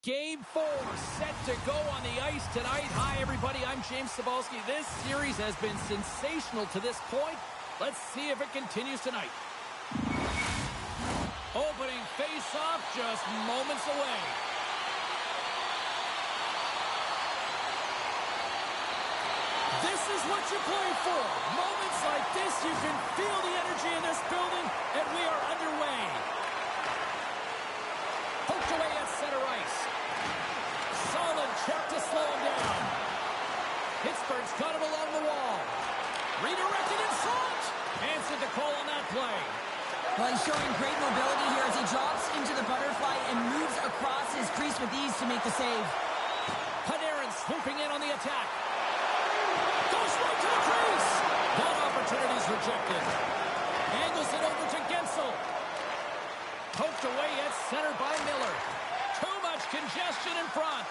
Game 4 set to go on the ice tonight. Hi, everybody. I'm James Cybulski. This series has been sensational to this point. Let's see if it continues tonight. Opening face-off just moments away. This is what you play for. Moments like this, you can feel the energy in this building, and we are underway. Poked away at center ice. Solid check to slow him down. Pittsburgh's got him along the wall. Redirected in front. Answered the call on that play. Well, he's showing great mobility here as he drops into the butterfly and moves across his crease with ease to make the save. Panarin swooping in on the attack. Goes right to the crease. That opportunity's rejected. Angles it over to Gensel. Poked away at center by Miller. Too much congestion in front.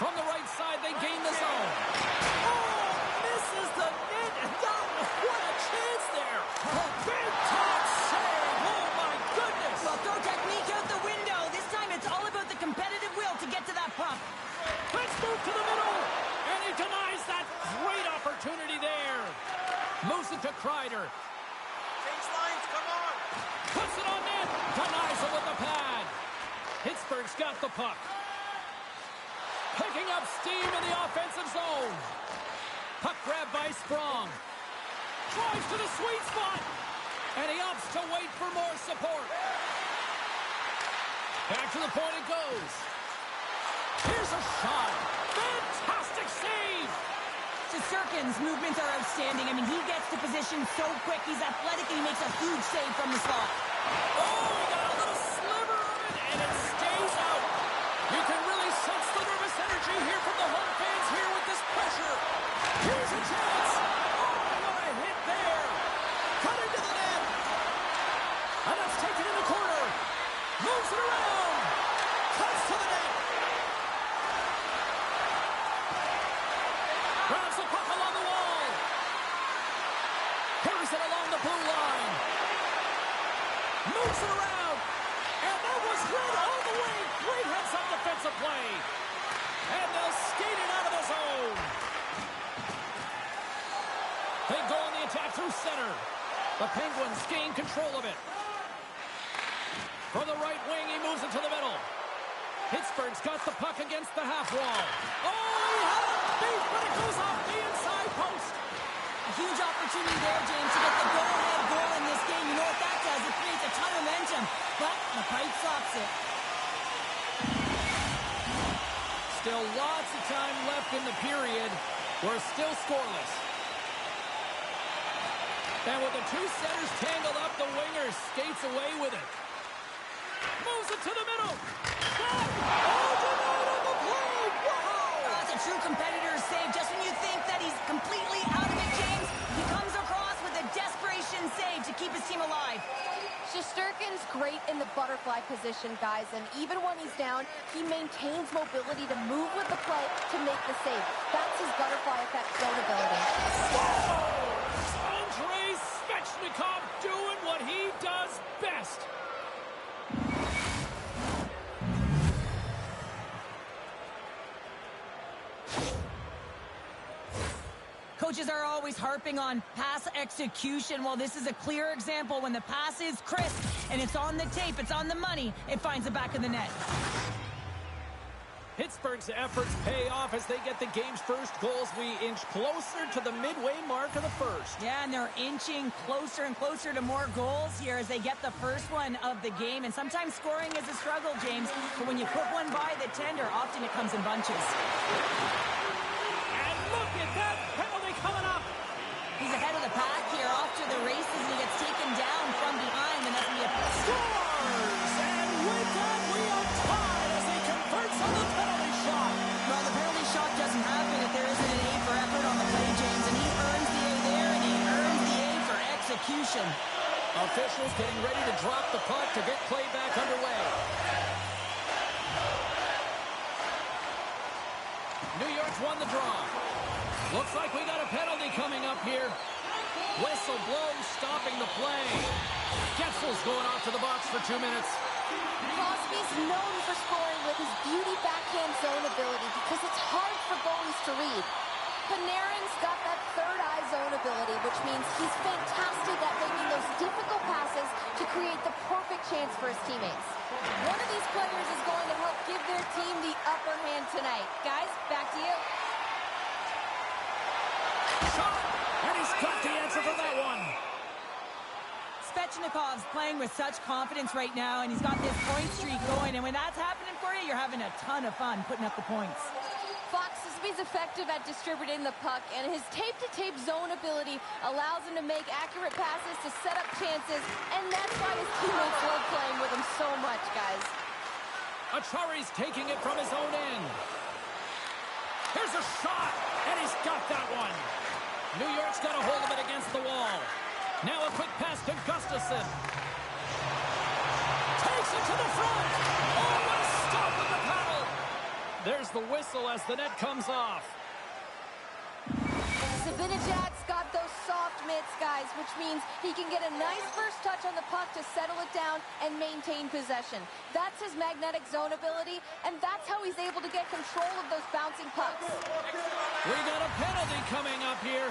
From the right side, they gain the zone. Oh, misses the net. What a chance there. Big time save. Oh, my goodness. Well, throw technique out the window. This time it's all about the competitive will to get to that puck. Let's move to the middle. And he denies that great opportunity there. Moves it to Kreider. Change lines, come on. Puts it on net. Denies him with the pad. Pittsburgh's got the puck. Picking up steam in the offensive zone. Puck grab by Sprong. Drives to the sweet spot. And he opts to wait for more support. Back to the point it goes. Here's a shot. Fantastic save. Shesterkin's movements are outstanding. I mean, he gets to position so quick. He's athletic and he makes a huge save from the slot. Oh, he got a little sliver of it, and it stays out. You can really sense the nervous energy here from the home fans here with this pressure. Here's a chance. Oh, what a hit there. Cut into the net. And that's taken in the corner. Moves it around. Cuts to the net. Grabs the puck along the wall. Carries it along the blue line. Moves it around. And that was read all the way. Great heads-up defensive play. And they'll skate it out of the zone. They go on the attack through center. The Penguins gain control of it. From the right wing, he moves it to the middle. Pittsburgh's got the puck against the half wall. Oh, he had a beat, but it goes off the inside post. A huge opportunity there, James, to get the go-ahead goal in this game. You know what that does? It creates a ton of momentum. But the pipe stops it. Still lots of time left in the period. We're still scoreless. And with the two centers tangled up, the winger skates away with it. Moves it to the middle. Shot! Oh, denied on the play! Wow! That's a true competitor's save. Just when you think that he's completely out of it, James, he comes across with a desperation save to keep his team alive. Shesterkin's great in the butterfly position, guys, and even when he's down, he maintains mobility to move with the play to make the save. That's his butterfly effect float ability. Whoa! Andrei Svechnikov doing what he does best. Coaches are always harping on pass execution. Well, this is a clear example. When the pass is crisp and it's on the tape, it's on the money, it finds the back of the net. Pittsburgh's efforts pay off as they get the game's first goals. We inch closer to the midway mark of the first. Yeah, and they're inching closer and closer to more goals here as they get the first one of the game. And sometimes scoring is a struggle, James. But when you put one by the tender, often it comes in bunches. And look at that penalty coming up. He's ahead of the pack here, off to the races, and he gets taken down from behind. And that's going to be a Scores! And with that, we are tied as he converts on the penalty shot. Well, the penalty shot doesn't happen if there isn't an A for effort on the play, James. And he earns the A there, and he earns the A for execution. Officials getting ready to drop the puck to get play back underway. New York's won the draw. Looks like we got a penalty coming up here. Whistle blows, stopping the play. Getzel's going off to the box for 2 minutes. Crosby's known for scoring with his beauty backhand zone ability because it's hard for goalies to read. Panarin's got that third-eye zone ability, which means he's fantastic at making those difficult passes to create the perfect chance for his teammates. One of these players is going to help give their team the upper hand tonight. Guys, back to you. Shot! And he's got the answer for that one. Svechnikov's playing with such confidence right now, and he's got this point streak going. And when that's happening for you, you're having a ton of fun putting up the points. Fox is effective at distributing the puck, and his tape-to-tape zone ability allows him to make accurate passes to set up chances, and that's why his teammates love playing with him so much, guys. Achari's taking it from his own end. Here's a shot, and he's got that one. New York's got a hold of it against the wall. Now a quick pass to Gustafsson. Takes it to the front. Oh, what a stop with the paddle. There's the whistle as the net comes off. Zibanejad's got those soft mitts, guys, which means he can get a nice first touch on the puck to settle it down and maintain possession. That's his magnetic zone ability, and that's how he's able to get control of those bouncing pucks. We got a penalty coming up here.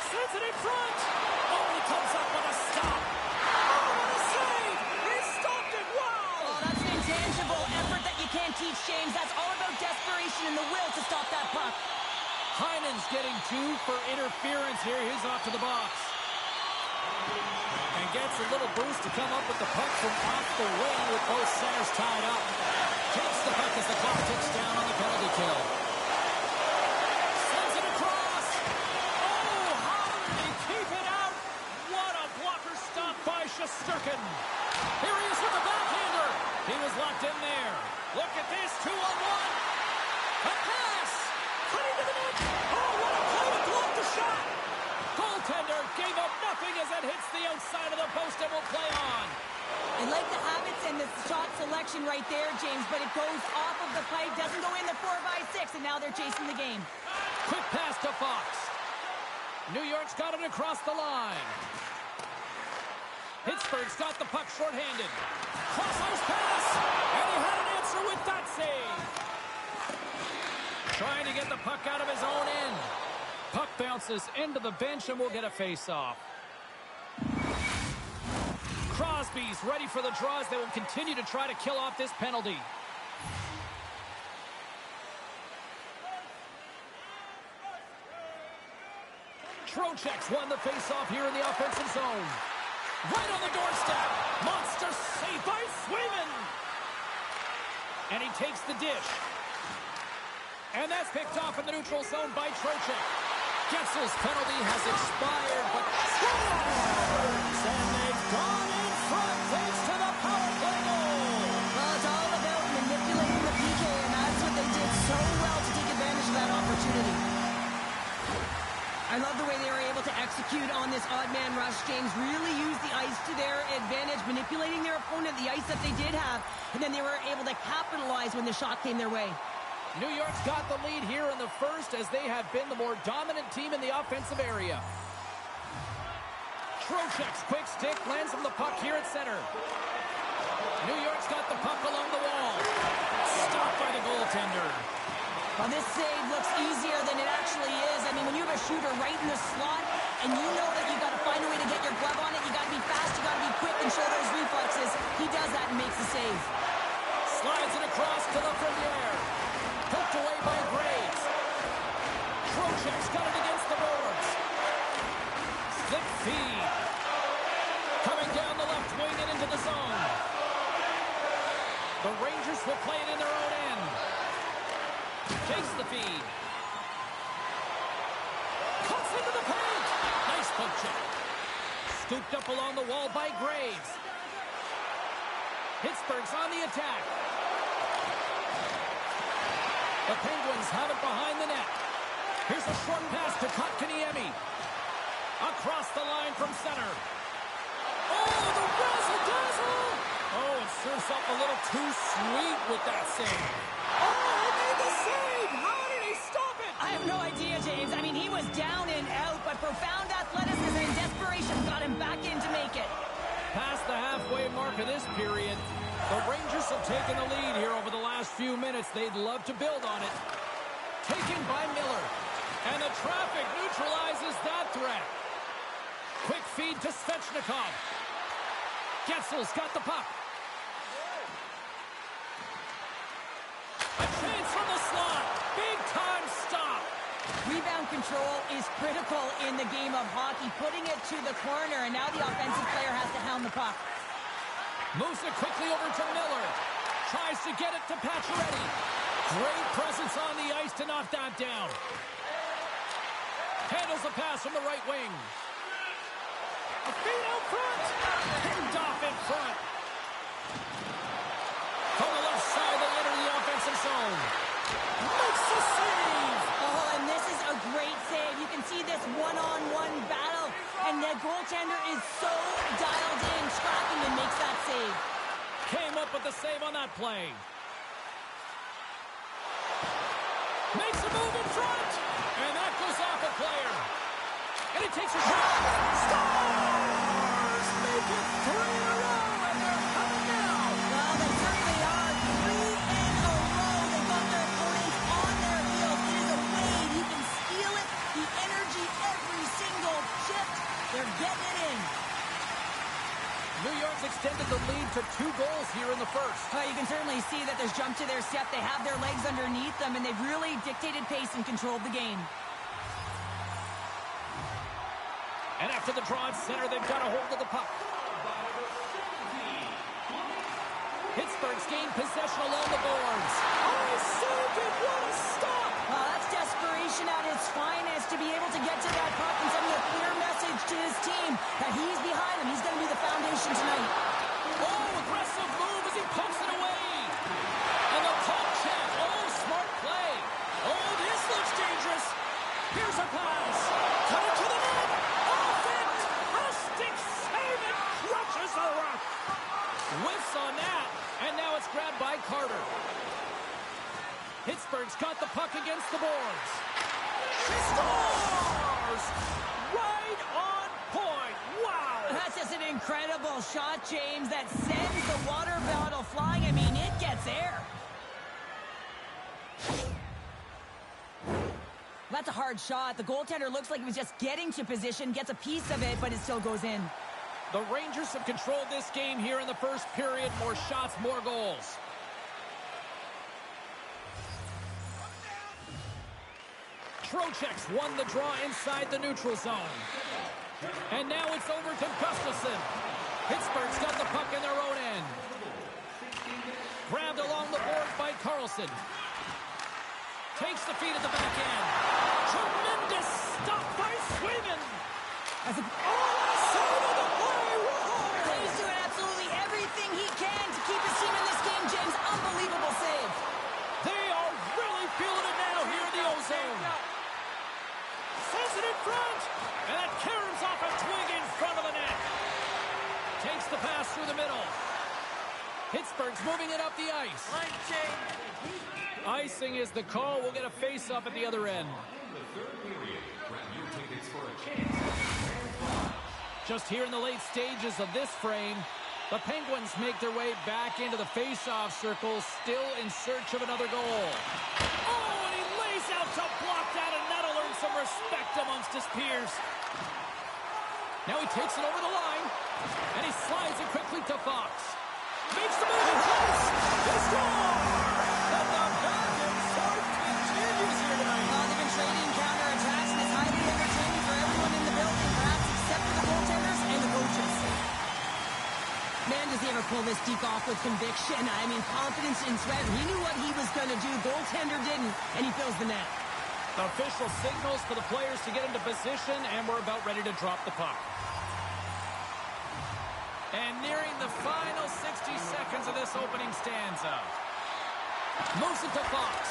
Sends it in front. Oh, he comes up with a stop. Oh, what a save. He stopped it. Wow. Oh, that's an intangible effort that you can't teach, James. That's all about desperation and the will to stop that puck. Heinen's getting 2 for interference here. He's off to the box. And gets a little boost to come up with the puck from off the wing with both centers tied up. Takes the puck as the clock ticks down on the penalty kill. Sends it across. Oh, how did he keep it out? What a blocker stop by Shesterkin. Here he is with the backhander. He was locked in there. Look at this, 2-on-1. A pass. Cutting to the net. Oh, what a play to block the shot. Goaltender gave up nothing as it hits the outside of the post and will play on. I like the habits and the shot selection right there, James, but it goes off of the pipe, doesn't go in the 4x6, and now they're chasing the game. Quick pass to Fox. New York's got it across the line. Pittsburgh's got the puck shorthanded. Cross-ice pass, and he had an answer with that save. Trying to get the puck out of his own end. Puck bounces into the bench and will get a face-off. Crosby's ready for the draws. They will continue to try to kill off this penalty. Trocheck's won the face-off here in the offensive zone. Right on the doorstep. Monster save by Swayman. And he takes the dish. And that's picked off in the neutral zone by Trocheck. Getzel's penalty has expired, but scores! And they've gone in front thanks to the power play goal. Well, it's all about manipulating the PK, and that's what they did so well to take advantage of that opportunity. I love the way they were able to execute on this odd man rush, James. Really use the ice to their advantage, manipulating their opponent, the ice that they did have, and then they were able to capitalize when the shot came their way. New York's got the lead here in the first as they have been the more dominant team in the offensive area. Trocheck's quick stick lands him the puck here at center. New York's got the puck along the wall. Stopped by the goaltender. Well, this save looks easier than it actually is. I mean, when you have a shooter right in the slot and you know that you got to find a way to get your glove on it, you got to be fast, you got to be quick and show those reflexes. He does that and makes the save. Slides it across to the Lafreniere. Poked away by Graves. Trocheck's got it against the boards. Slip feed. Coming down the left wing and into the zone. The Rangers will play it in their own end. Takes the feed. Cuts into the paint. Nice poke check. Scooped up along the wall by Graves. Pittsburgh's on the attack. The Penguins have it behind the net. Here's a short pass to Kotkaniemi. Across the line from center. Oh, the razzle-dazzle! Oh, it serves up a little too sweet with that save. Oh, he made the save! How did he stop it? I have no idea, James. I mean, he was down and out, but profound athleticism and desperation got him back in to make it. Past the halfway mark of this period, The Rangers have taken the lead here over the last few minutes. They'd love to build on it. Taken by Miller. And the traffic neutralizes that threat. Quick feed to Svechnikov. Getzel's got the puck. A chance from the slot. Big-time stop. Rebound control is critical in the game of hockey. Putting it to the corner, and now the offensive player has to hound the puck. Moves it quickly over to Miller. Tries to get it to Pacioretty. Great presence on the ice to knock that down. Handles the pass from the right wing. A feed out front. Pinned off in front. From the left side, they enter the offensive zone. Makes the save. Oh, and this is a great save. You can see this one-on-one battle, and the goaltender is so dialed in, tracking, and makes that save. Came up with the save on that play. Makes a move in front. And that goes off a player. And he takes a shot. Stars make it 3 in a row, and they're coming now. Well, they certainly are. 3 in a row. They got their opponents on their heels. It is a wave. You can feel it. The energy every single shift. They're getting it in. New York's extended the lead to 2 goals here in the first. You can certainly see that there's jump to their step. They have their legs underneath them, and they've really dictated pace and controlled the game. And after the draw at center, they've got a hold of the puck. Pittsburgh's gained possession along the boards. Oh, saved it! What a stop! That's desperation at its finest to be able to get to that puck and send a clear message to his team that he's behind him. He's going to be the foundation tonight. Oh, aggressive move as he pumps it away. And the top check. Oh, smart play. Oh, this looks dangerous. Here's a pass. Cut it to the net. Off it. A stick save it. Crushes the rock. Whiffs on that. And now it's grabbed by Carter. Pittsburgh's got the puck against the boards. She scores! Right on point. Wow. That's just an incredible shot, James, that sends the water bottle flying. I mean, it gets air. That's a hard shot. The goaltender looks like he was just getting to position, gets a piece of it, but it still goes in. The Rangers have controlled this game here in the first period. More shots, more goals. Trocheck's won the draw inside the neutral zone. And now it's over to Gustafsson. Pittsburgh's got the puck in their own end. Grabbed along the boards by Carlson. Takes the feed at the back end. Tremendous stop by Swayman. As a... Oh, save of the play! Whoa! He's doing absolutely everything he can to keep his team in this game, James. Unbelievable save. They are really feeling it now here in the O-Zone. Sends it in front. And that caroms off a twig in front of the net. Takes the pass through the middle. Pittsburgh's moving it up the ice. Line change. Icing is the call. We'll get a face-off at the other end. Just here in the late stages of this frame, the Penguins make their way back into the face-off circle, still in search of another goal. Oh, and he lays out to block that, and that'll earn some respect amongst his peers. Now he takes it over the line, and he slides it quickly to Fox. Makes the move in place. He scores! And the back and forth continues here tonight. They've been trading counterattacks, and it's highly entertaining for everyone in the building, perhaps except for the goaltenders and the coaches. Man, does he ever pull this deke off with conviction. I mean, confidence in sweat. He knew what he was going to do. Goaltender didn't, and he fills the net. The official signals for the players to get into position, and we're about ready to drop the puck. And nearing the final 60 seconds of this opening stanza. Moves it to Fox.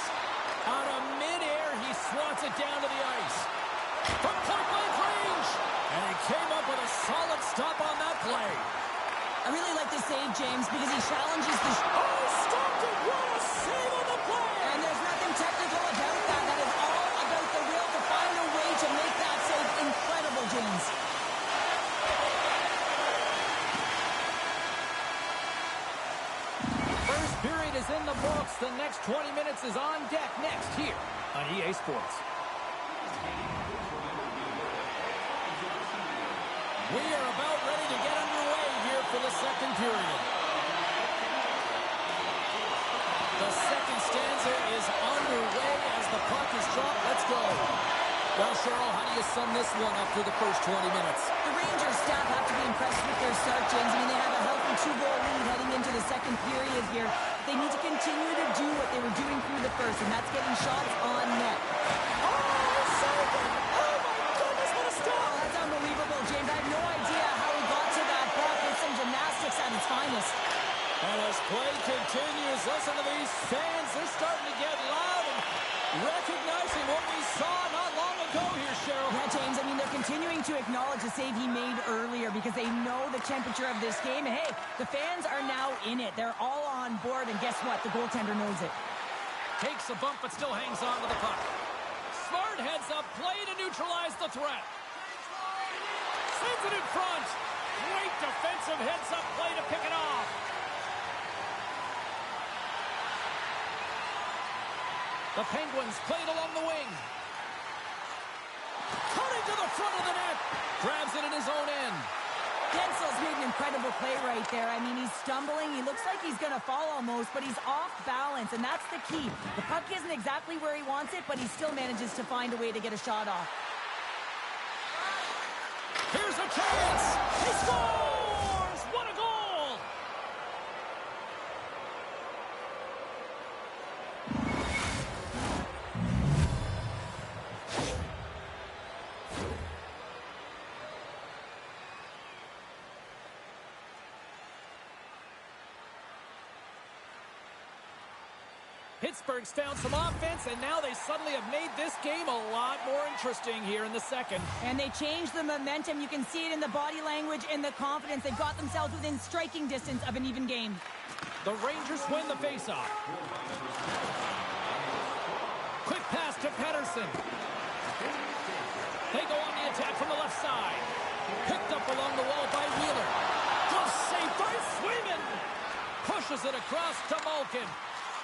Out of midair, he swats it down to the ice. From point-blank range. And he came up with a solid stop on that play. I really like this save, James, because he challenges the... Oh, stopped it! What a save on the play! And there's nothing technical about that. That is all about the will to find a way to make that save incredible, James. next 20 minutes is on deck next here on EA Sports. We are about ready to get underway here for the second period. The second stanza is underway as the puck is dropped. Let's go. Well, Cheryl, how do you sum this one up through the first 20 minutes? The Rangers staff have to be impressed with their start, James. I mean, they have a healthy 2-goal lead heading into the second period here. They need to continue to do what they were doing through the first, and that's getting shots on net. Oh, saved it! Oh, my goodness, what a stop! Oh, that's unbelievable, James. I have no idea how he got to that puck. It's some gymnastics at its finest. And as play continues, listen to these fans. They're starting to get loud and recognizing what we saw not long ago here, Cheryl. Yeah, James, I mean, they're continuing to acknowledge the save he made earlier because they know the temperature of this game. And, hey, the fans are now in it. They're all on board, and guess what? The goaltender knows it. Takes a bump, but still hangs on to the puck. Smart heads up, play to neutralize the threat. Sends it in front. Great defensive heads-up play to pick it off. The Penguins played along the wing. Cutting to the front of the net. Grabs it in his own end. Gensel's made an incredible play right there. I mean, he's stumbling. He looks like he's going to fall almost, but he's off balance, and that's the key. The puck isn't exactly where he wants it, but he still manages to find a way to get a shot off. Here's a chance. He scores! What a goal! Pittsburgh's found some offense, and now they suddenly have made this game a lot more interesting here in the second. And they changed the momentum. You can see it in the body language and the confidence. They've got themselves within striking distance of an even game. The Rangers win the faceoff. Quick pass to Pettersson. They go on the attack from the left side. Picked up along the wall by Wheeler. Good save by Swayman. Pushes it across to Malkin.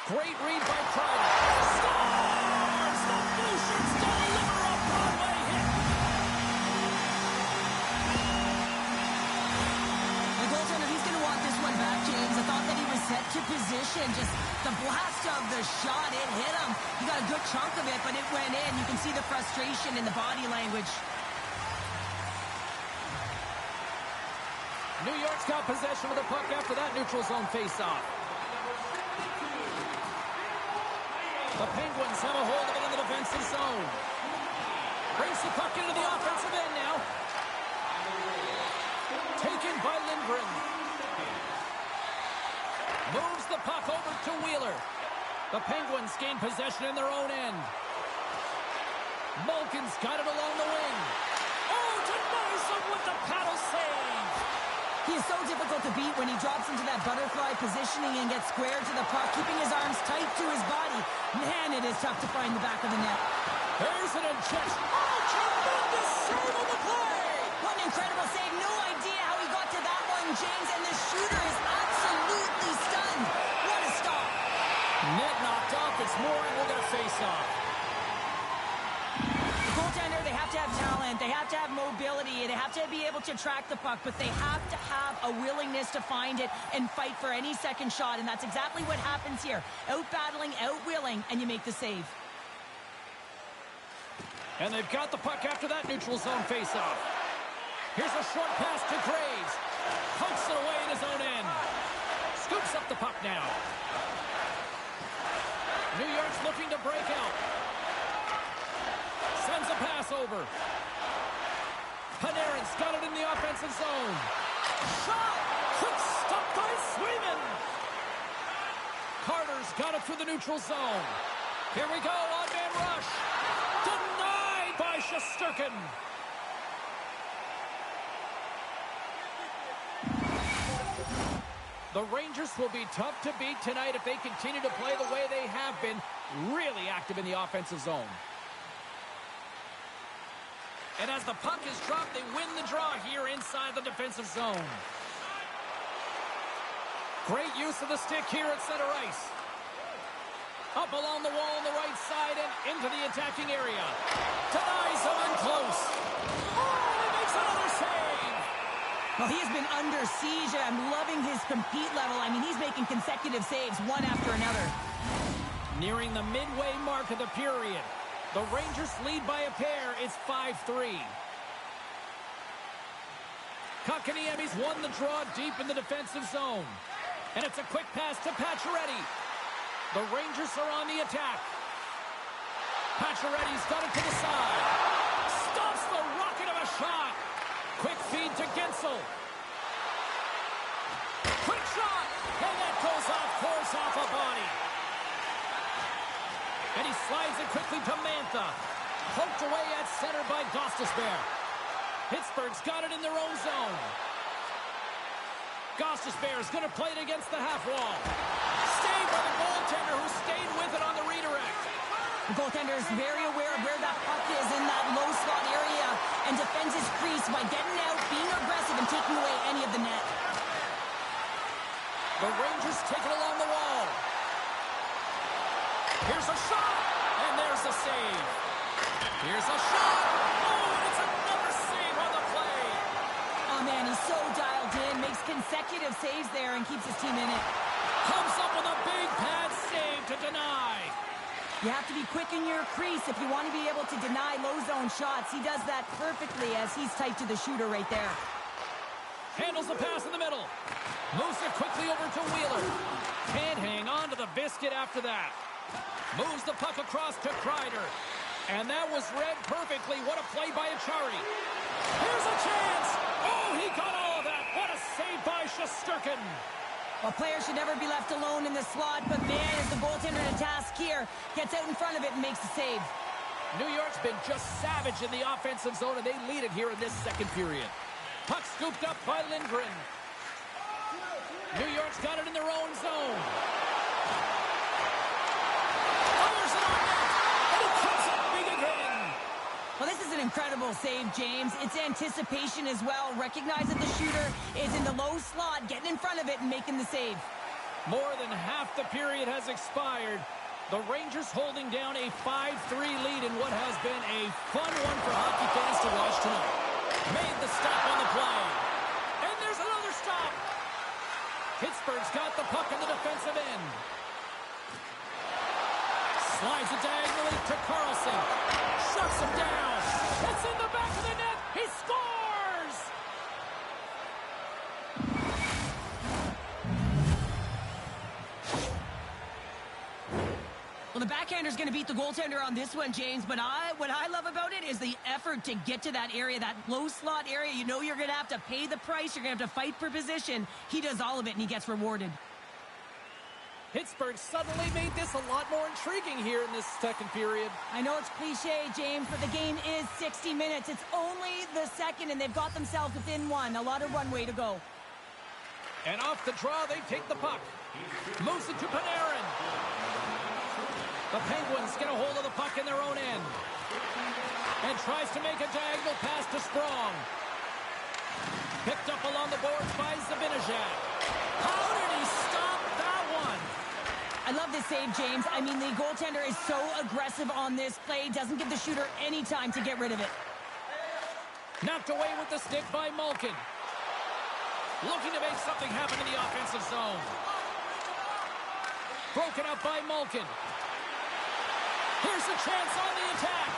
Great read by Crowder. Scores! The Blue Shirts deliver a Broadway hit. The goaltender, he's going to want this one back, James. I thought that he was set to position. Just the blast of the shot, it hit him. He got a good chunk of it, but it went in. You can see the frustration in the body language. New York's got possession of the puck after that neutral zone faceoff. The Penguins have a hold of it in the defensive zone. Brings the puck into the offensive end now. Taken by Lindgren. Moves the puck over to Wheeler. The Penguins gain possession in their own end. Malkin's got it along the wing. Oh, denies him with the paddle save. He is so difficult to beat when he drops into that butterfly positioning and gets squared to the puck, keeping his arms tight to his body. Man, it is tough to find the back of the net. There's an injection. Oh, tremendous save on the play. What an incredible save. No idea how he got to that one, James, and the shooter is absolutely stunned. What a stop. Net knocked off. It's more, and we're going to face off. Goaltender, they have to have talent, they have to have mobility, they have to be able to track the puck, but they have to have a willingness to find it and fight for any second shot, and that's exactly what happens here. Out-battling, out-willing, and you make the save. And they've got the puck after that neutral zone faceoff. Here's a short pass to Graves. Pokes it away in his own end. Scoops up the puck now. New York's looking to break out. Sends a pass over. Panarin's got it in the offensive zone. Shot! Quick stop by Swayman. Carter's got it through the neutral zone. Here we go, on-man rush. Denied by Shesterkin. The Rangers will be tough to beat tonight if they continue to play the way they have been, really active in the offensive zone. And as the puck is dropped, they win the draw here inside the defensive zone. Great use of the stick here at center ice. Up along the wall on the right side and into the attacking area. Denies him in close. Oh, he makes another save. Well, he has been under siege. I'm loving his compete level. I mean, he's making consecutive saves one after another. Nearing the midway mark of the period. The Rangers lead by a pair. It's 5-3. Kotkaniemi's won the draw deep in the defensive zone. And it's a quick pass to Pacioretty. The Rangers are on the attack. Pacioretty's got it to the side. Stops the rocket of a shot. Quick feed to Gensel. Quick shot. And that goes off course off a body. And he slides it quickly to Mantha. Poked away at center by Gostisbehere. Pittsburgh's got it in their own zone. Gostisbehere's going to play it against the half wall. Saved by the goaltender who stayed with it on the redirect. The goaltender is very aware of where that puck is in that low slot area and defends his crease by getting out, being aggressive, and taking away any of the net. The Rangers take it along the wall. Here's a shot, and there's the save. Here's a shot. Oh, and it's another save on the play. Oh, man, he's so dialed in, makes consecutive saves there, and keeps his team in it. Comes up with a big pad save to deny. You have to be quick in your crease if you want to be able to deny low zone shots. He does that perfectly as he's tight to the shooter right there. Handles the pass in the middle. Moves it quickly over to Wheeler. Can't hang on to the biscuit after that. Moves the puck across to Kreider. And that was read perfectly. What a play by Achari. Here's a chance. Oh, he got all of that. What a save by Shesterkin. Well, players should never be left alone in the slot, but man, is the goaltender to task here. Gets out in front of it and makes the save. New York's been just savage in the offensive zone, and they lead it here in this second period. Puck scooped up by Lindgren. New York's got it in their own zone. Fires it on net, and he comes up big again. Well, this is an incredible save, James. It's anticipation as well. Recognize that the shooter is in the low slot, getting in front of it and making the save. More than half the period has expired. The Rangers holding down a 5-3 lead in what has been a fun one for hockey fans to watch tonight. Made the stop on the play. And there's another stop. Pittsburgh's got the puck in the defensive end. Slides it diagonally to Carlson. Shuts him down. It's in the back of the net. He scores! Well, the backhander's going to beat the goaltender on this one, James, but what I love about it is the effort to get to that area, that low slot area. You know you're going to have to pay the price. You're going to have to fight for position. He does all of it, and he gets rewarded. Pittsburgh suddenly made this a lot more intriguing here in this second period. I know it's cliche, James, but the game is 60 minutes. It's only the second, and they've got themselves within one. A lot of runway to go. And off the draw, they take the puck. Moves it to Panarin. The Penguins get a hold of the puck in their own end. And tries to make a diagonal pass to Sprong. Picked up along the boards by Zibanejad. How did he stop that one? I love this save, James. I mean, the goaltender is so aggressive on this play. Doesn't give the shooter any time to get rid of it. Knocked away with the stick by Malkin. Looking to make something happen in the offensive zone. Broken up by Malkin. Here's a chance on the attack.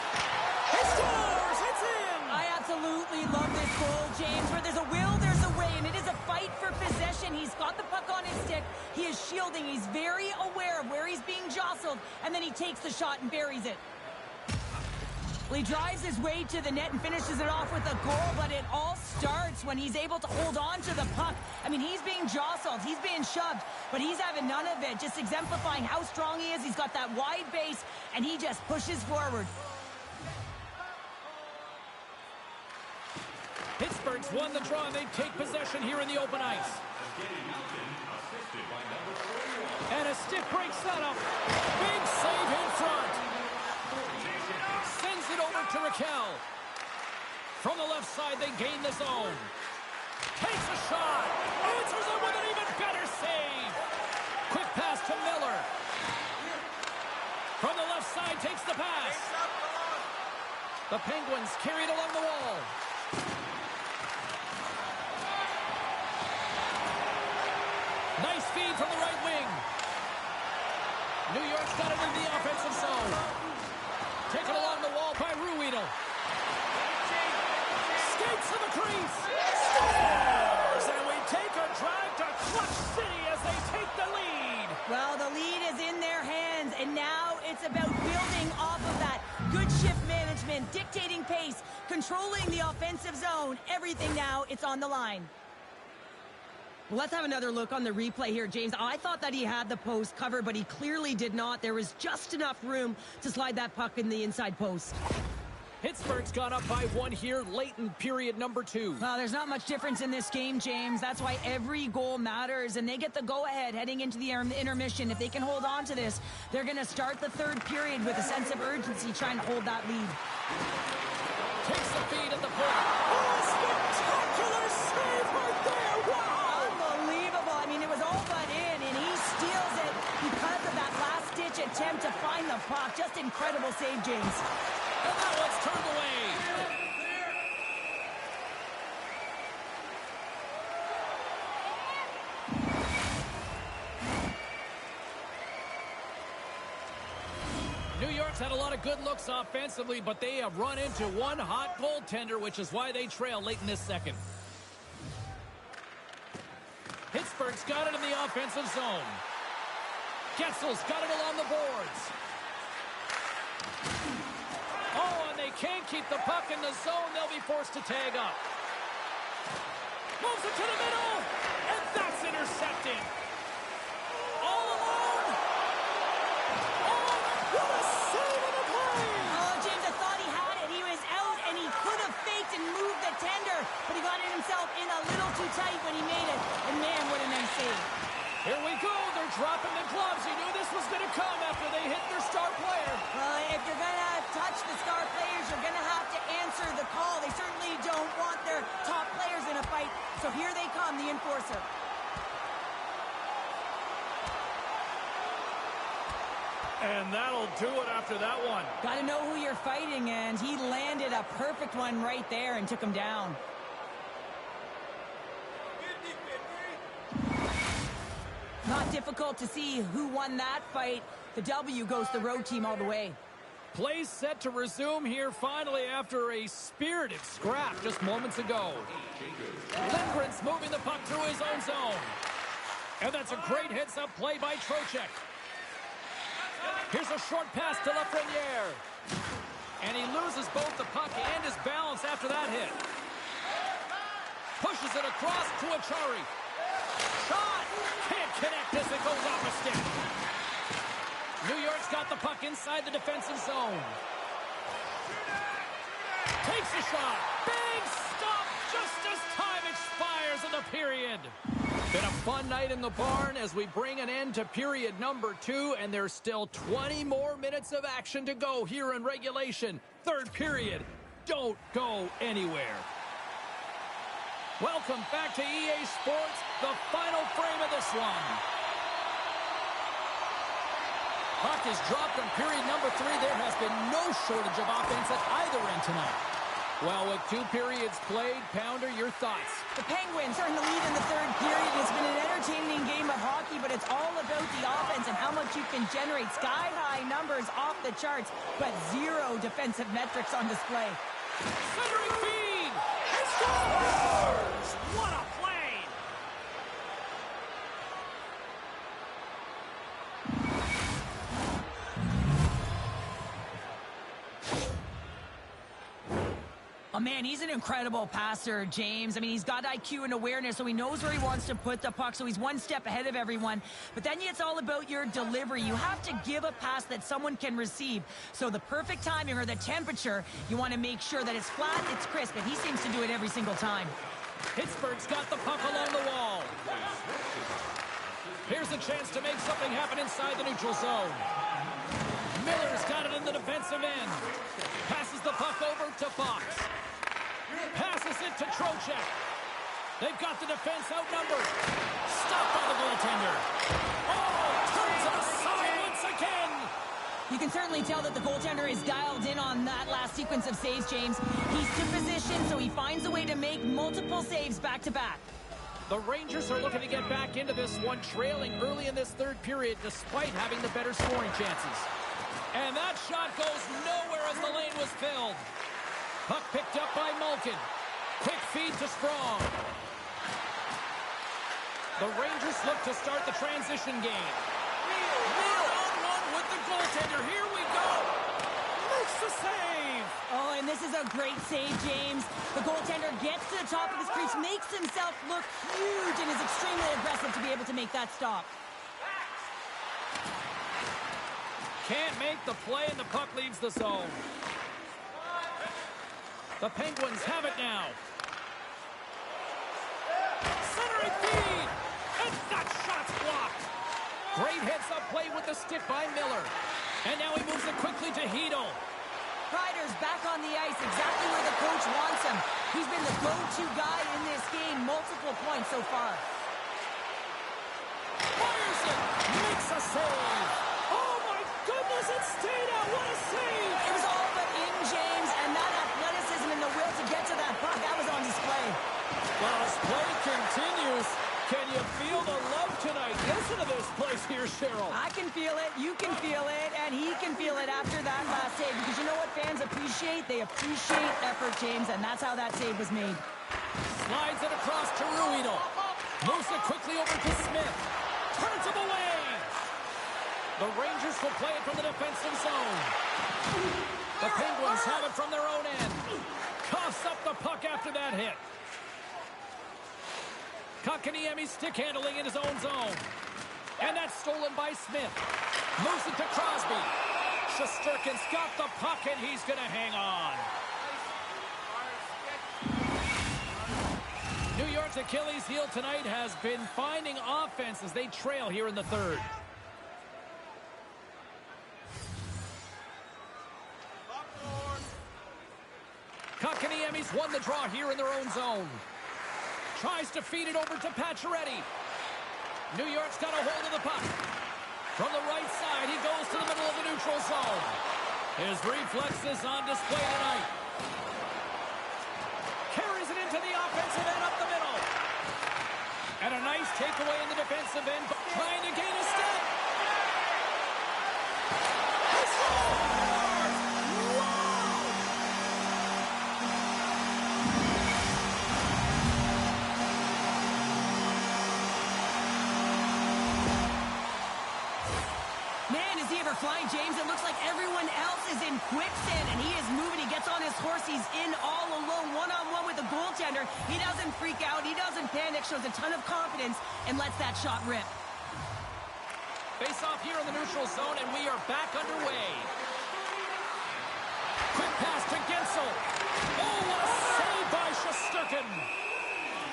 He scores! It's in! I absolutely love this goal, James. Where there's a will, there's a way, and it is a fight for possession. He's got the puck on his stick. He is shielding. He's very aware of where he's being jostled, and then he takes the shot and buries it. Well, he drives his way to the net and finishes it off with a goal, but it all starts when he's able to hold on to the puck. I mean, he's being jostled, he's being shoved, but he's having none of it, just exemplifying how strong he is. He's got that wide base, and he just pushes forward. Pittsburgh's won the draw, and they take possession here in the open ice. And a stick breaks that up. Big save in front. Sends it over to Raquel. From the left side, they gain the zone. Takes a shot. Answers it with an even better save. Quick pass to Miller. takes the pass. Face up, come on. The Penguins carried along the wall. Nice feed from the right wing. New York's got it in the offensive zone. Taken along the wall by Ruedel. Skates to the crease. Scores! And we take a drive to Clutch City as they take the lead. Well, the lead is in their hands, and now it's about building off of that. Good shift management, dictating pace, controlling the offensive zone. Everything now, it's on the line. Well, let's have another look on the replay here, James. I thought that he had the post covered, but he clearly did not. There was just enough room to slide that puck in the inside post. Pittsburgh's gone up by 1 here late in period number 2. Well, there's not much difference in this game, James. That's why every goal matters, and they get the go-ahead heading into the intermission. If they can hold on to this, they're going to start the third period with a sense of urgency, trying to hold that lead. Takes the feed at the point. Oh, spectacular save right there! Wow! Unbelievable. I mean, it was all but in, and he steals it because of that last-ditch attempt to find the puck. Just incredible save, James. And that one's turned away. New York's had a lot of good looks offensively, but they have run into one hot goaltender, which is why they trail late in this second. Pittsburgh's got it in the offensive zone. Getzel's got it along the boards. Oh, and they can't keep the puck in the zone. They'll be forced to tag up. Moves it to the middle, and that's intercepted. All alone. Oh, what a save on the play! Oh, James, I thought he had it. He was out, and he could have faked and moved the tender, but he got it himself in a little too tight when he made it. And man, what a nice save. Here we go. They're dropping the gloves. You knew this was going to come after they hit their star player. Well, if you're going to touch the star players, you're going to have to answer the call. They certainly don't want their top players in a fight. So here they come, the enforcer. And that'll do it after that one. Got to know who you're fighting, and he landed a perfect one right there and took him down. Not difficult to see who won that fight. The W goes the road team all the way. Play set to resume here finally after a spirited scrap just moments ago. Lindgren's moving the puck through his own zone. And that's a great heads-up play by Trocheck. Here's a short pass to Lafreniere. And he loses both the puck and his balance after that hit. Pushes it across to Achari. Shot! Can't connect as it goes off a stick. New York's got the puck inside the defensive zone. Takes a shot. Big stop just as time expires in the period. Been a fun night in the barn as we bring an end to period number 2, and there's still 20 more minutes of action to go here in regulation. Third period. Don't go anywhere. Welcome back to EA Sports, the final frame of this one. Puck is dropped in period number 3. There has been no shortage of offense at either end tonight. Well, with 2 periods played, Pounder, your thoughts? The Penguins are in the lead in the third period. It's been an entertaining game of hockey, but it's all about the offense and how much you can generate. Sky-high numbers off the charts, but zero defensive metrics on display. Centering feed! He scores! What a play! Oh, man, he's an incredible passer, James. I mean, he's got IQ and awareness, so he knows where he wants to put the puck, so he's one step ahead of everyone. But then it's all about your delivery. You have to give a pass that someone can receive. So the perfect timing or the temperature, you want to make sure that it's flat, it's crisp, and he seems to do it every single time. Pittsburgh's got the puck along the wall. Here's a chance to make something happen inside the neutral zone. Miller's got it in the defensive end. Passes the puck over to Fox. Passes it to Trocheck. They've got the defense outnumbered. Stopped by the goaltender. Oh, turns it aside once again. You can certainly tell that the goaltender is dialed in on that last sequence of saves, James. He's to position, so he finds a way to make multiple saves back-to-back. The Rangers are looking to get back into this one, trailing early in this third period despite having the better scoring chances. And that shot goes nowhere as the lane was filled. Puck picked up by Malkin. Quick feed to Strong. The Rangers look to start the transition game. One-on-one with the goaltender. Here we go. Makes the save. Oh, and this is a great save, James. The goaltender gets to the top of his crease, makes himself look huge, and is extremely aggressive to be able to make that stop. Can't make the play, and the puck leaves the zone. The Penguins have it now. Centering feed. And that shot's blocked. Great heads-up play with the stick by Miller. And now he moves it quickly to Hedl. Kreider's back on the ice, exactly where the coach wants him. He's been the go-to guy in this game, multiple points so far. Fires it. Makes a save. Oh, my goodness, it stayed out. What a save. It was all but in, James, and that athleticism and the will to get to that puck, that was on display. Well, as play continues, can you feel the love tonight? Listen to this place here, Cheryl. I can feel it, you can feel it, and he can feel it after that last save. Because you know what fans appreciate? They appreciate effort, James, and that's how that save was made. Slides it across to Ruedel. Moves it quickly over to Smith. Turns him away. The Rangers will play it from the defensive zone. The Penguins have it from their own end. Coughs up the puck after that hit. Kotkaniemi stick handling in his own zone. And that's stolen by Smith. Moves it to Crosby. Shesterkin's got the puck, and he's going to hang on. New York's Achilles heel tonight has been finding offense as they trail here in the third. Kotkaniemi's won the draw here in their own zone. Tries to feed it over to Pacioretty. New York's got a hold of the puck. From the right side, he goes to the middle of the neutral zone. His reflexes on display tonight. Carries it into the offensive end up the middle. And a nice takeaway in the defensive end, trying to gain a step. He scores! Wow! Man, is he ever flying, James? It looks like everyone else is in quicksand, and he is moving. He gets on his horse. He's in all alone, one-on-one with the goaltender. He doesn't freak out. He doesn't panic. Shows a ton of confidence and lets that shot rip. Face off here in the neutral zone, and we are back underway. Quick pass to Gensel. Oh, what a save by Shesterkin.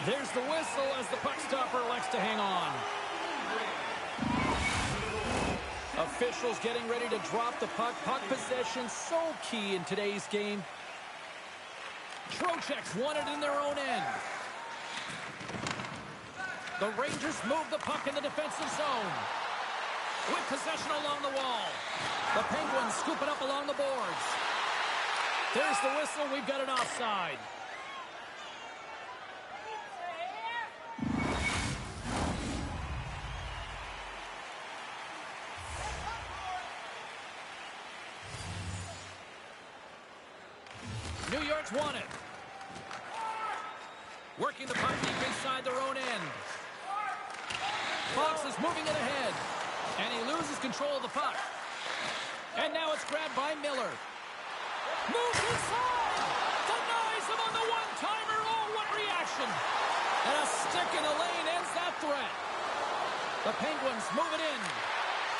There's the whistle as the puck stopper elects to hang on. Officials getting ready to drop the puck. Puck possession so key in today's game. Trocheck's won it in their own end. The Rangers move the puck in the defensive zone. With possession along the wall. The Penguins scoop it up along the boards. There's the whistle. We've got an offside. New York's won it. Working the puck deep inside their own end. Fox is moving it ahead. And he loses control of the puck. And now it's grabbed by Miller. Moves inside! Denies him on the one-timer. Oh, what reaction! And a stick in the lane ends that threat. The Penguins move it in.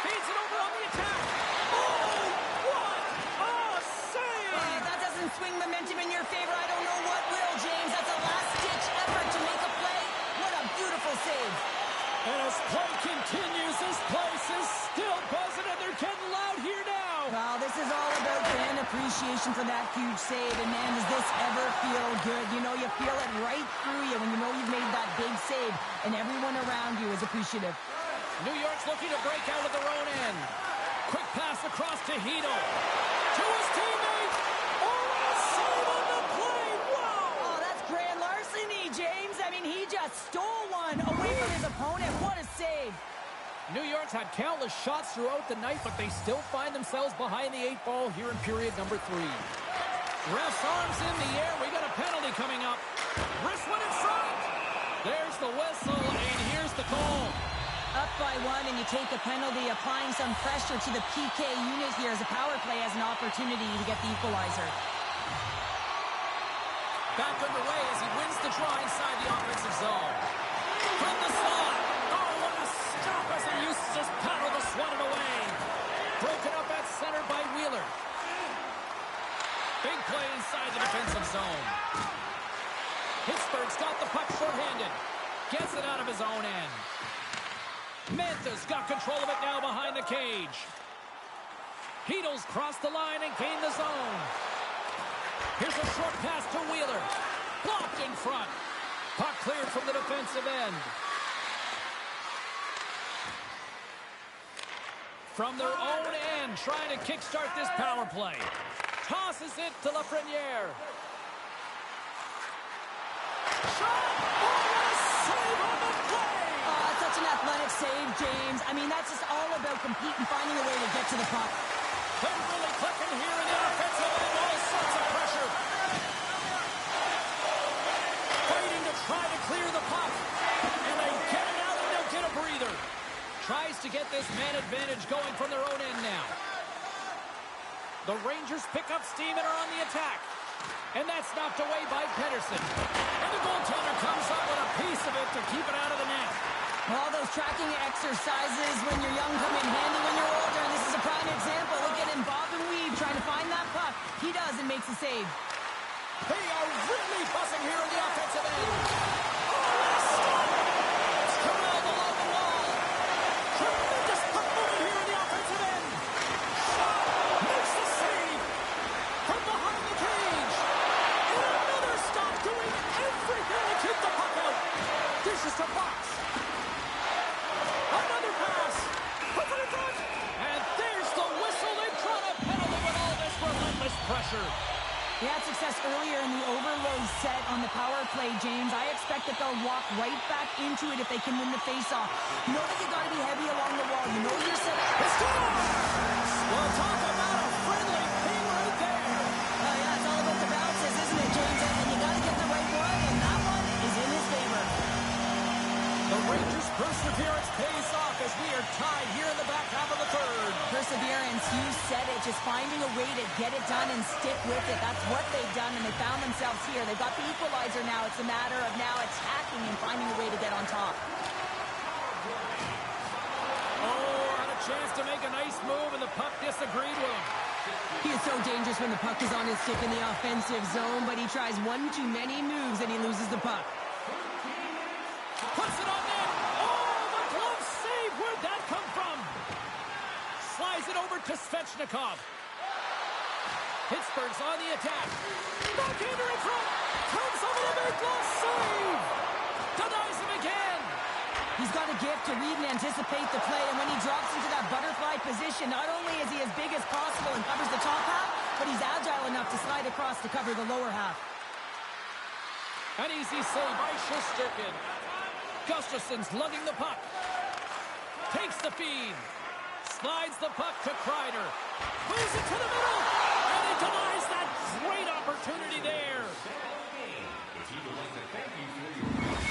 Feeds it over on the attack. Oh, what a save! That doesn't swing momentum in your favor. I don't know what will, James. That's a last-ditch effort to make a play. What a beautiful save. And as play continues, this place is still buzzing, and they're getting loud here now. Well, this is all about fan appreciation for that huge save. And, man, does this ever feel good? You know, you feel it right through you when you know you've made that big save, and everyone around you is appreciative. New York's looking to break out of their own end. Quick pass across to Hito. To his teammate. Oh, a save on the play. Whoa! Oh, that's grand larceny, James. I mean, he just stole one away from his opponent. What a save. New York's had countless shots throughout the night, but they still find themselves behind the 8 ball here in period number 3. Ref's arms in the air. We got a penalty coming up. Wrist one in front. There's the whistle, and here's the call. Up by 1, and you take a penalty, applying some pressure to the PK unit here as a power play has an opportunity to get the equalizer. Back underway as he wins the draw inside the offensive zone. From the slot. Oh, what a stop as he used to just paddle the Swan away. Broken up at center by Wheeler. Big play inside the defensive zone. Pittsburgh's got the puck shorthanded. Gets it out of his own end. Manta's got control of it now behind the cage. Hito's crossed the line and gained the zone. Here's a short pass to Wheeler. Blocked in front. Puck cleared from the defensive end. From their own end, trying to kickstart this power play. Tosses it to Lafreniere. Shot! Oh, what a save on the play! Oh, such an athletic save, James. I mean, that's just all about competing, finding a way to get to the puck. They're really clicking here in the offensive end. All sorts of pressure. Fighting to try to clear the puck. And they get it out and they'll get a breather. Tries to get this man advantage going from their own end now. The Rangers pick up steam and are on the attack. And that's knocked away by Pedersen. And the goaltender comes up with a piece of it to keep it out of the net. All those tracking exercises when you're young come in handy when you're older, and this is a prime example. Look at him bob and weave trying to find that puck. He does and makes a save. They are really buzzing here in the offensive end. Oh, what a stop! It's corralled along the wall. Tremendous puck movement here in the offensive end. Shot! Makes the save! From behind the cage! And another stop doing everything to keep the puck out. Dishes to box. Another pass. Puts it in front. And there's the whistle. They draw a penalty with all this relentless pressure. They had success earlier in the overload set on the power play, James. I expect that they'll walk right back into it if they can win the faceoff. You know that you got to be heavy along the wall. You know you're set up. It's scores! Well, talk about a friendly ping right there. Oh, yeah, it's all about the bounces, isn't it, James? And you got to get the right one, and that one is in his favor. The Rangers' perseverance pays off as we are tied here in the back half of the third. Perseverance, you said it. Just finding a way to get it done and stick with it. That's what they've done, and they found themselves here. They've got the equalizer now. It's a matter of now attacking and finding a way to get on top. Oh, had a chance to make a nice move, and the puck disagreed with him. He is so dangerous when the puck is on his stick in the offensive zone, but he tries one too many moves and he loses the puck. Puts it on net. Oh, the glove save. Where'd that come from? Slides it over to Svechnikov. Pittsburgh's on the attack. Backhander in front. Turns over the big glove save. Denies him again. He's got a gift to read and anticipate the play, and when he drops into that butterfly position, not only is he as big as possible and covers the top half, but he's agile enough to slide across to cover the lower half. An easy save by Shesterkin. Gustafson's lugging the puck. Takes the feed. Slides the puck to Kreider. Moves it to the middle. And he denies that great opportunity there.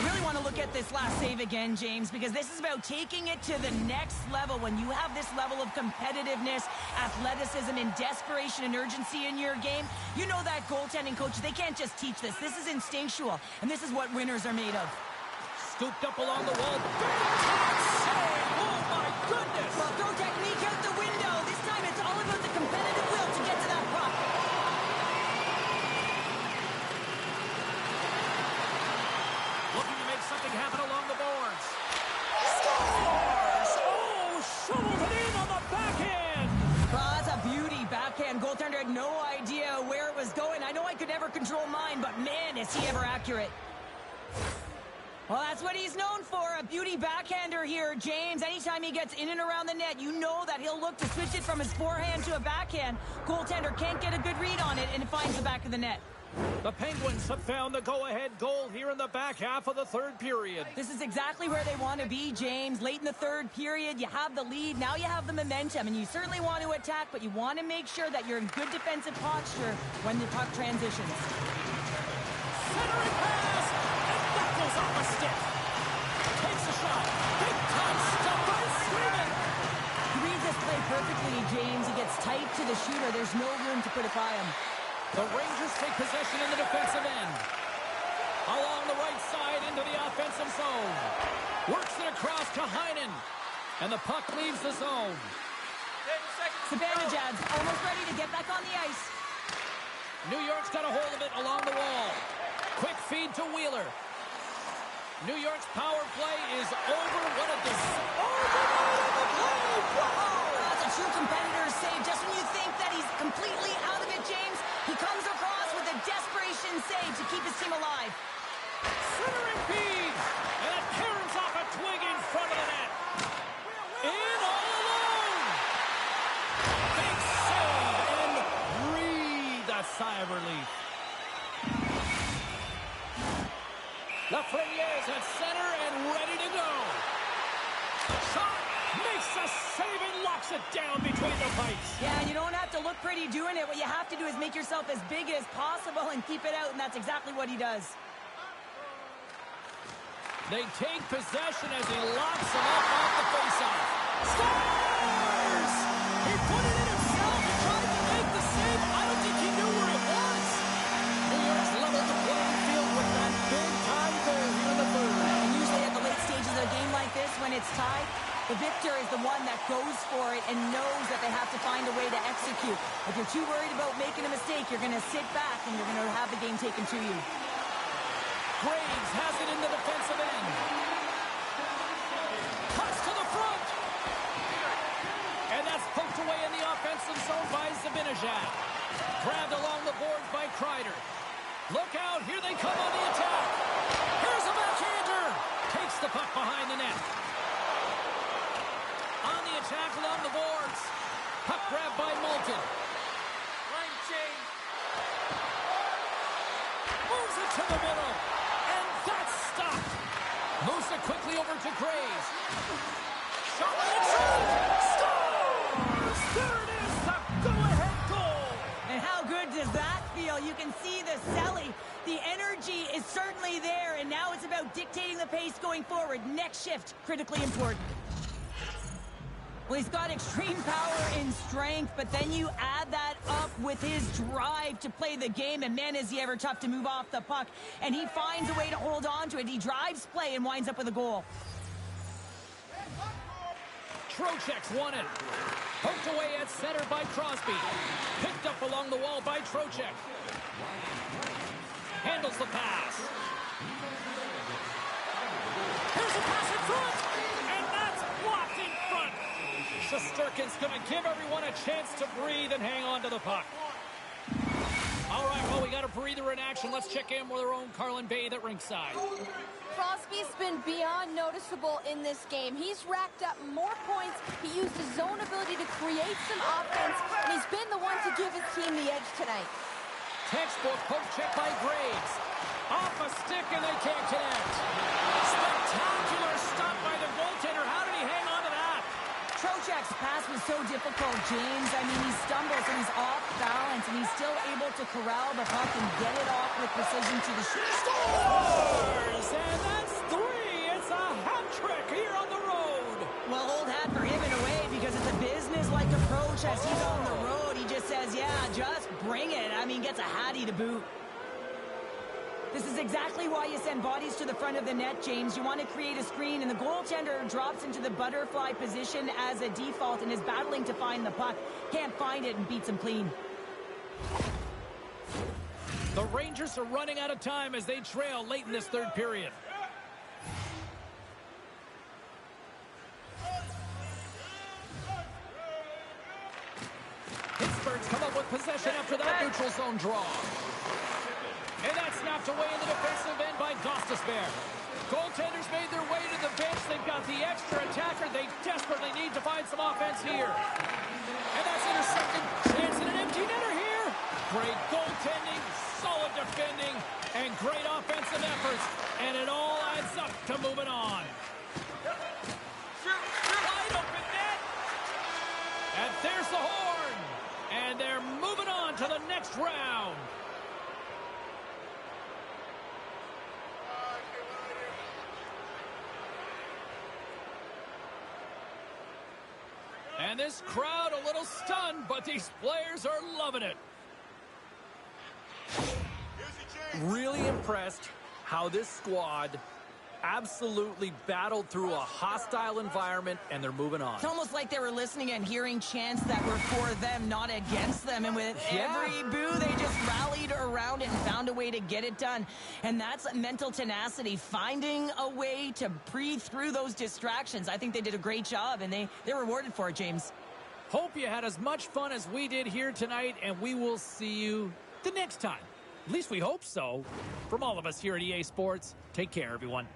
I really want to look at this last save again, James, because this is about taking it to the next level. When you have this level of competitiveness, athleticism, and desperation and urgency in your game, you know that goaltending coach, they can't just teach this. This is instinctual, and this is what winners are made of. Scooped up along the wall. Big save! Oh, my goodness! Well, throw technique out the window. This time it's all about the competitive will to get to that puck. Looking to make something happen along the boards. Scores! Oh, shoveled it in on the backhand! Well, that's a beauty backhand. Goaltender had no idea where it was going. I know I could never control mine, but man, is he ever accurate. Well, that's what he's known for, a beauty backhander here, James. Anytime he gets in and around the net, you know that he'll look to switch it from his forehand to a backhand. Goaltender can't get a good read on it, and it finds the back of the net. The Penguins have found the go-ahead goal here in the back half of the third period. This is exactly where they want to be, James. Late in the third period, you have the lead. Now you have the momentum, and you certainly want to attack, but you want to make sure that you're in good defensive posture when the puck transitions. Centering pass, and that goes off a stick. Takes a shot. Big time stop by Sweden. He reads this play perfectly, James. He gets tight to the shooter. There's no room to put it by him. The Rangers take possession in the defensive end. Along the right side into the offensive zone. Works it across to Heinen. And the puck leaves the zone. 10 seconds. Zibanejad's almost ready to get back on the ice. New York's got a hold of it along the wall. Quick feed to Wheeler. New York's power play is over. What a unbelievable play! Whoa! That's a true competitor's save. Just when you think that he's completely out of it, James, he comes across with a desperation save to keep his team alive. Centering feed! And it tears off a twig in front of the net. In all alone! Big save and breathe a sigh of relief. Lafreniere's at center and ready to go. Shot makes a save and locks it down between the pipes. Yeah, you don't have to look pretty doing it. What you have to do is make yourself as big as possible and keep it out, and that's exactly what he does. They take possession as he locks him up off the faceoff. Scores! He put it in himself and tried to make the save. I don't think he knew where it was. New York's leveled the playing field with that big-time goal here in the third. And usually at the late stages of a game like this, when it's tied, the victor is the one that goes for it and knows that they have to find a way to execute. If you're too worried about making a mistake, you're going to sit back and you're going to have the game taken to you. Graves has it in the defensive end. Cuts to the front. And that's poked away in the offensive zone by Zibanejad. Grabbed along the boards by Kreider. Look out, here they come on the attack. Here's a backhander. Takes the puck behind the net. On the attack along the boards. Puck grabbed by Moulton. Line change. Moves it to the middle. And that's stopped. Moves it quickly over to Graves. Shot and shot. Scores! There it is, the go-ahead goal. And how good does that feel? You can see the selling. The energy is certainly there, and now it's about dictating the pace going forward. Next shift, critically important. Well, he's got extreme power and strength, but then you add that up with his drive to play the game, and man, is he ever tough to move off the puck. And he finds a way to hold on to it. He drives play and winds up with a goal. Trocheck's won it. Poked away at center by Crosby. Picked up along the wall by Trocheck. Handles the pass. Here's a pass in front. And that's blocked in front. Shesterkin's going to give everyone a chance to breathe and hang on to the puck. All right, well, we got a breather in action. Let's check in with our own Carlin Bathe at ringside. Crosby's been beyond noticeable in this game. He's racked up more points. He used his zone ability to create some offense, and he's been the one to give his team the edge tonight. Textbook poke check by Graves. Off a stick and they can't connect. Spectacular stop by the goaltender. How did he hang on to that? Trocheck's pass was so difficult, James. I mean, he stumbles and he's off balance, and he's still able to corral the puck and get it off with precision to the shooter. Scores! And that's 3. It's a hat trick here on the road. Well, old hat for him in a way, because it's a business-like approach as he's on the road. He just says, yeah, just bring it. I mean, gets a hattie to boot. This is exactly why you send bodies to the front of the net, James. You want to create a screen, and the goaltender drops into the butterfly position as a default and is battling to find the puck. Can't find it and beats him clean. The Rangers are running out of time as they trail late in this third period. Pittsburgh's come up with possession after that neutral zone draw. And that's snapped away in the defensive end by Gostisbehere. Goaltenders made their way to the bench. They've got the extra attacker. They desperately need to find some offense here. And that's intercepted. Chance in an empty netter here. Great goaltending, solid defending, and great offensive efforts. And it all adds up to moving on. Wide open net. And there's the horn. And they're moving on to the next round. And this crowd a little stunned, but these players are loving it. Really impressed how this squad absolutely battled through a hostile environment, and they're moving on. It's almost like they were listening and hearing chants that were for them, not against them. And with every boo, they just rallied around it and found a way to get it done. And that's mental tenacity, finding a way to breathe through those distractions. I think they did a great job, and they're rewarded for it, James. Hope you had as much fun as we did here tonight, and we will see you the next time. At least we hope so. From all of us here at EA Sports, take care, everyone.